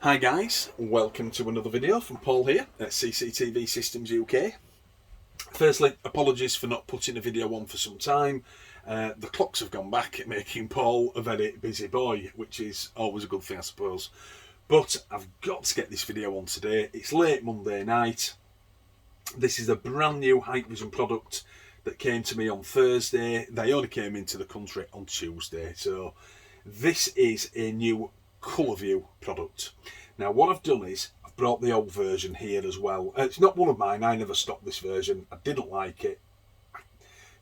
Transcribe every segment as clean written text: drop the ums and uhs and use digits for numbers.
Hi guys, welcome to another video from Paul here at CCTV Systems UK. Firstly, apologies for not putting a video on for some time. The clocks have gone back, making Paul a very busy boy, which is always a good thing I suppose. But I've got to get this video on today. It's late Monday night. This is a brand new Hikvision product that came to me on Thursday. They only came into the country on Tuesday. So this is a new ColorVU product. Now what I've done is I've brought the old version here as well. It's not one of mine, I never stocked this version. I didn't like it.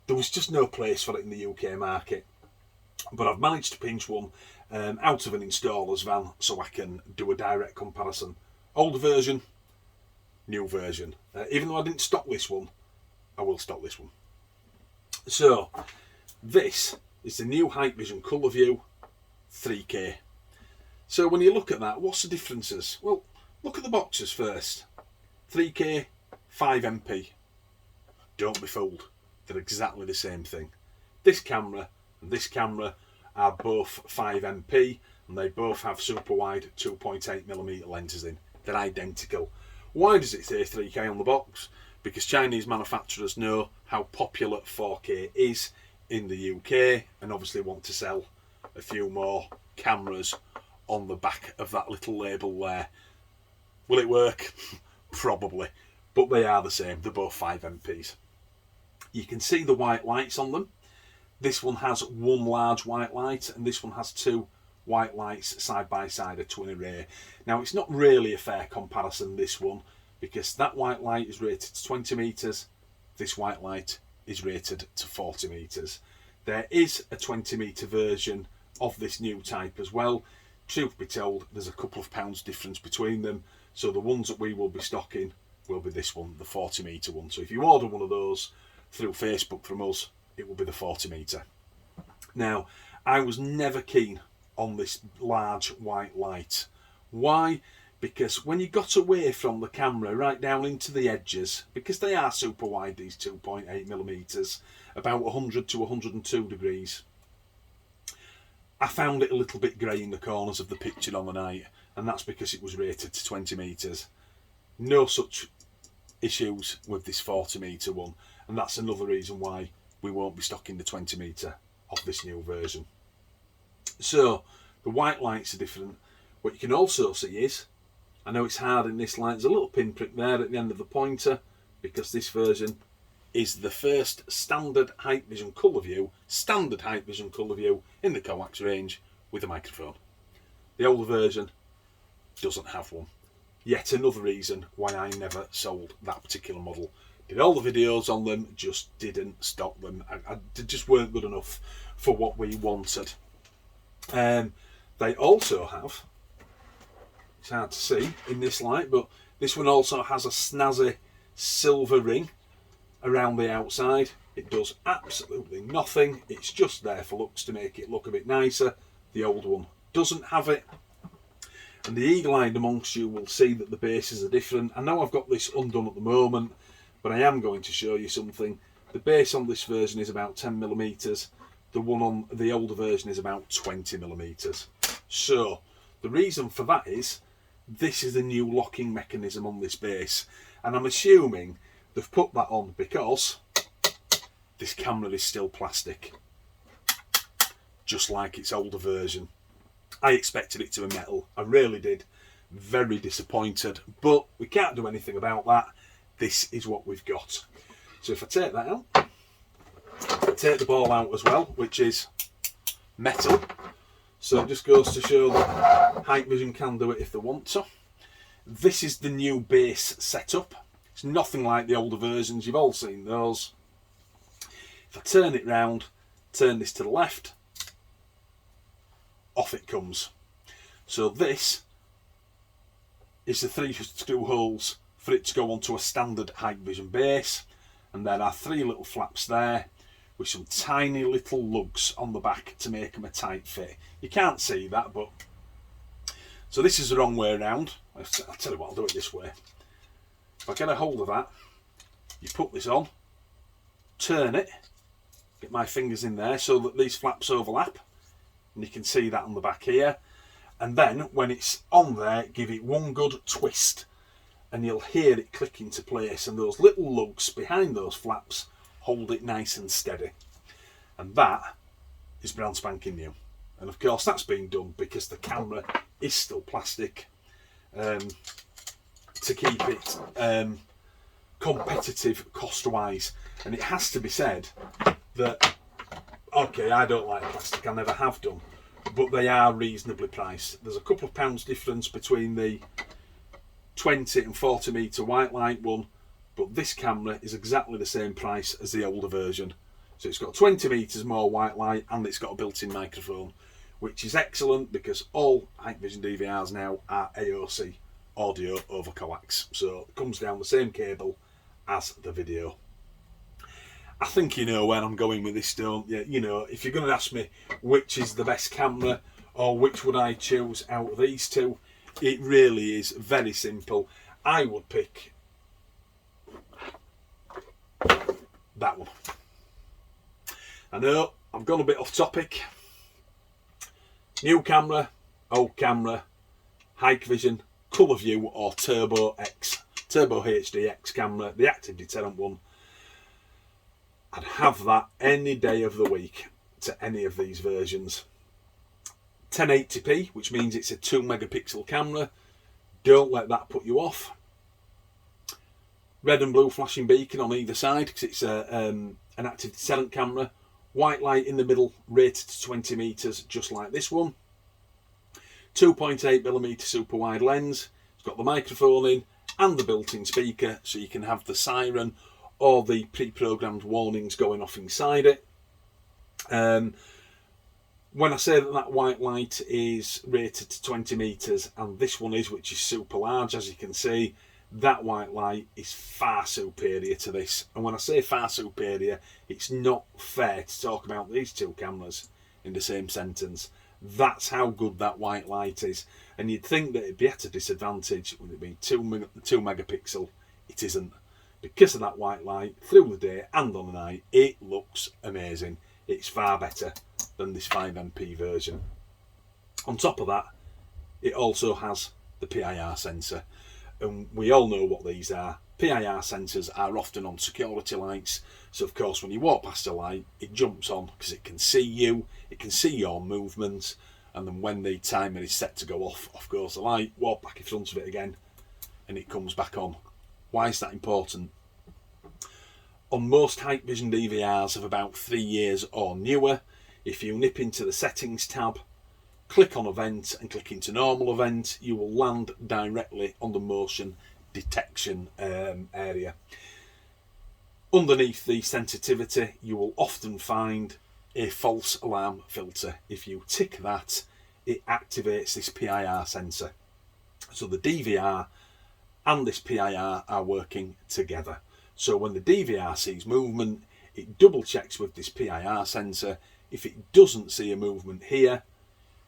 There was just no place for it in the UK market. But I've managed to pinch one out of an installer's van so I can do a direct comparison. Old version, new version. Even though I didn't stock this one, I will stock this one. So this is the new Hikvision ColorVU 3K. So when you look at that, what's the differences? Well, look at the boxes first. 3K, 5MP. Don't be fooled. They're exactly the same thing. This camera and this camera are both 5MP and they both have super wide 2.8mm lenses in. They're identical. Why does it say 3K on the box? Because Chinese manufacturers know how popular 4K is in the UK and obviously want to sell a few more cameras on the back of that little label there. Will it work? Probably, but they are the same. They're both 5MPs. You can see the white lights on them. This one has one large white light and this one has two white lights side by side, a twin array. Now it's not really a fair comparison, this one, because that white light is rated to 20 meters, this white light is rated to 40 meters. There is a 20 meter version of this new type as well. Truth be told, there's a couple of pounds difference between them, so the ones that we will be stocking will be this one, the 40 meter one. So if you order one of those through Facebook from us, it will be the 40 meter. Now, I was never keen on this large white light. Why? Because when you got away from the camera right down into the edges, because they are super wide, these 2.8mm, about 100 to 102 degrees, I found it a little bit grey in the corners of the picture on the night, and that's because it was rated to 20 meters. No such issues with this 40 meter one, and that's another reason why we won't be stocking the 20 meter of this new version. So the white lights are different. What you can also see is, I know it's hard in this light, there's a little pinprick there at the end of the pointer, because this version is the first standard Hikvision ColorVU in the coax range with a microphone. The older version doesn't have one. Yet another reason why I never sold that particular model. Did all the videos on them, just didn't stock them. They just weren't good enough for what we wanted. They also have, it's hard to see in this light, but this one also has a snazzy silver ring around the outside. It does absolutely nothing. It's just there for looks, to make it look a bit nicer. The old one doesn't have it. And the eagle-eyed amongst you will see that the bases are different. I know I've got this undone at the moment, but I am going to show you something. The base on this version is about 10mm. The one on the older version is about 20mm. So the reason for that is this is the new locking mechanism on this base, and I'm assuming they've put that on because this camera is still plastic, just like its older version. I expected it to be metal, I really did. Very disappointed, but we can't do anything about that. This is what we've got. So if I take that out, I take the ball out as well, which is metal. So it just goes to show that Hikvision can do it if they want to. This is the new base setup. It's nothing like the older versions, you've all seen those. If I turn it round, turn this to the left, off it comes. So this is the 3 screw holes for it to go onto a standard Hikvision base, and there are 3 little flaps there with some tiny little lugs on the back to make them a tight fit. You can't see that, but so this is the wrong way around. I'll tell you what, I'll do it this way. If I get a hold of that, you put this on, turn it, get my fingers in there so that these flaps overlap, and you can see that on the back here, And then when it's on there, give it one good twist and you'll hear it click into place, and those little lugs behind those flaps hold it nice and steady. And that is brand spanking new. And of course that's been done because the camera is still plastic, to keep it competitive cost-wise. And it has to be said that, okay, I don't like plastic, I never have done, but they are reasonably priced. There's a couple of pounds difference between the 20 and 40 metre white light one, but this camera is exactly the same price as the older version. So it's got 20 metres more white light and it's got a built-in microphone, which is excellent because all Hikvision DVRs now are AOC, audio over coax, so it comes down the same cable as the video. I think you know where I'm going with this, don't you? You know, if you're going to ask me which is the best camera or which would I choose out of these two, it really is very simple. I would pick that one. I know I've gone a bit off topic. New camera, old camera, Hikvision, ColorVU or Turbo HDX camera, the active deterrent one. I'd have that any day of the week to any of these versions. 1080p, which means it's a 2 megapixel camera. Don't let that put you off. Red and blue flashing beacon on either side because it's an active deterrent camera. White light in the middle, rated to 20 metres, just like this one. 2.8mm super wide lens. It's got the microphone in and the built-in speaker, so you can have the siren or the pre-programmed warnings going off inside it. When I say that that white light is rated to 20 metres and this one is, which is super large, as you can see, that white light is far superior to this. And when I say far superior, it's not fair to talk about these two cameras in the same sentence. That's how good that white light is. And you'd think that it'd be at a disadvantage with it being 2 megapixel. It isn't. Because of that white light, through the day and on the night, it looks amazing. It's far better than this 5MP version. On top of that, it also has the PIR sensor. And we all know what these are. PIR sensors are often on security lights, so of course when you walk past a light it jumps on because it can see you, it can see your movements, and then when the timer is set to go off goes the light, walk back in front of it again and it comes back on. Why is that important? On most Hikvision DVRs of about 3 years or newer, if you nip into the settings tab, click on event and click into normal event, you will land directly on the motion detection area. Underneath the sensitivity, you will often find a false alarm filter. If you tick that, it activates this PIR sensor. So the DVR and this PIR are working together. So when the DVR sees movement, it double checks with this PIR sensor. If it doesn't see a movement here,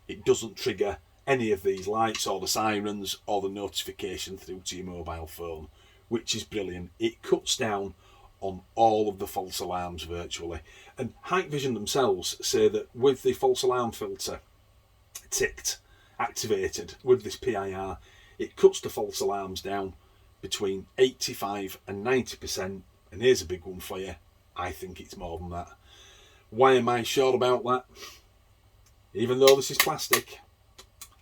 it doesn't trigger any of these lights or the sirens or the notification through to your mobile phone, which is brilliant. It cuts down on all of the false alarms virtually. And Hikvision themselves say that with the false alarm filter ticked, activated with this PIR, it cuts the false alarms down between 85 and 90%. And here's a big one for you. I think it's more than that. Why am I sure about that? Even though this is plastic,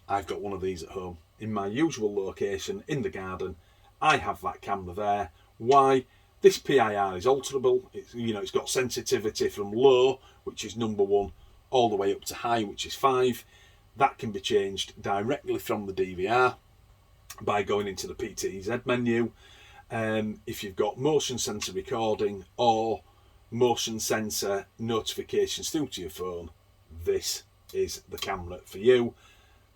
I've got one of these at home. In my usual location, in the garden, I have that camera there. Why? This PIR is alterable. It's got sensitivity from low, which is number 1, all the way up to high, which is 5. That can be changed directly from the DVR by going into the PTZ menu. If you've got motion sensor recording or motion sensor notifications through to your phone, this is the camera for you.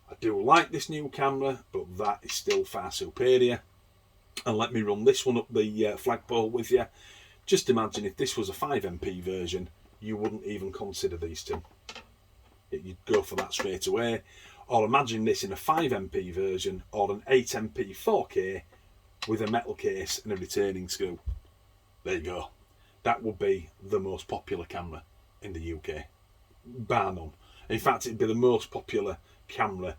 I do like this new camera, but that is still far superior. And let me run this one up the flagpole with you. Just imagine if this was a 5MP version, you wouldn't even consider these two. You'd go for that straight away. Or imagine this in a 5MP version or an 8MP 4K with a metal case and a retaining screw. There you go. That would be the most popular camera in the UK, bar none. In fact, it'd be the most popular camera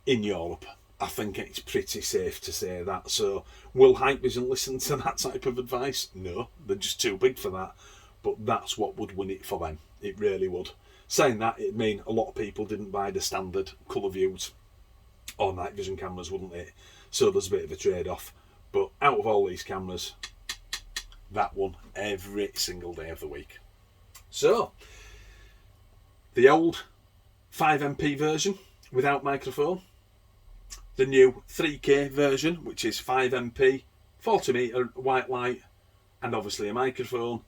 in Europe. I think it's pretty safe to say that. So will Hikvision listen to that type of advice? No, they're just too big for that. But that's what would win it for them. It really would. Saying that, it'd mean a lot of people didn't buy the standard ColorVUs or night vision cameras, wouldn't it? So there's a bit of a trade-off. But out of all these cameras, that one every single day of the week. So, the old 5MP version without microphone, the new 3K version, which is 5MP, 40 m white light, and obviously a microphone,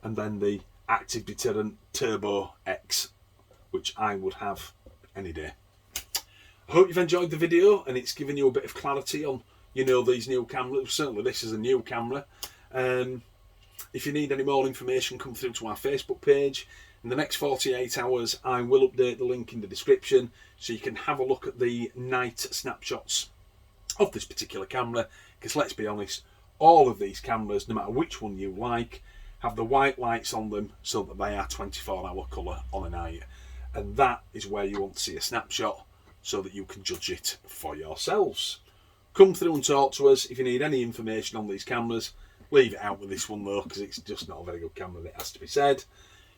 and then the active deterrent Turbo X, which I would have any day. I hope you've enjoyed the video and it's given you a bit of clarity on, you know, these new cameras. Certainly this is a new camera. If you need any more information, come through to our Facebook page. In the next 48 hours, I will update the link in the description so you can have a look at the night snapshots of this particular camera. Because let's be honest, all of these cameras, no matter which one you like, have the white lights on them so that they are 24-hour colour on a night. And that is where you want to see a snapshot so that you can judge it for yourselves. Come through and talk to us. If you need any information on these cameras, leave it out with this one though, because it's just not a very good camera, it has to be said.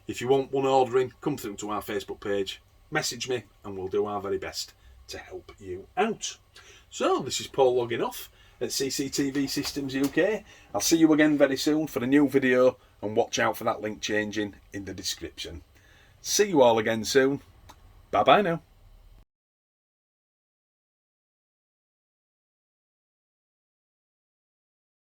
If you want one ordering, come through to our Facebook page, message me, and we'll do our very best to help you out. So, this is Paul logging off at CCTV Systems UK. I'll see you again very soon for a new video, and watch out for that link changing in the description. See you all again soon. Bye bye now.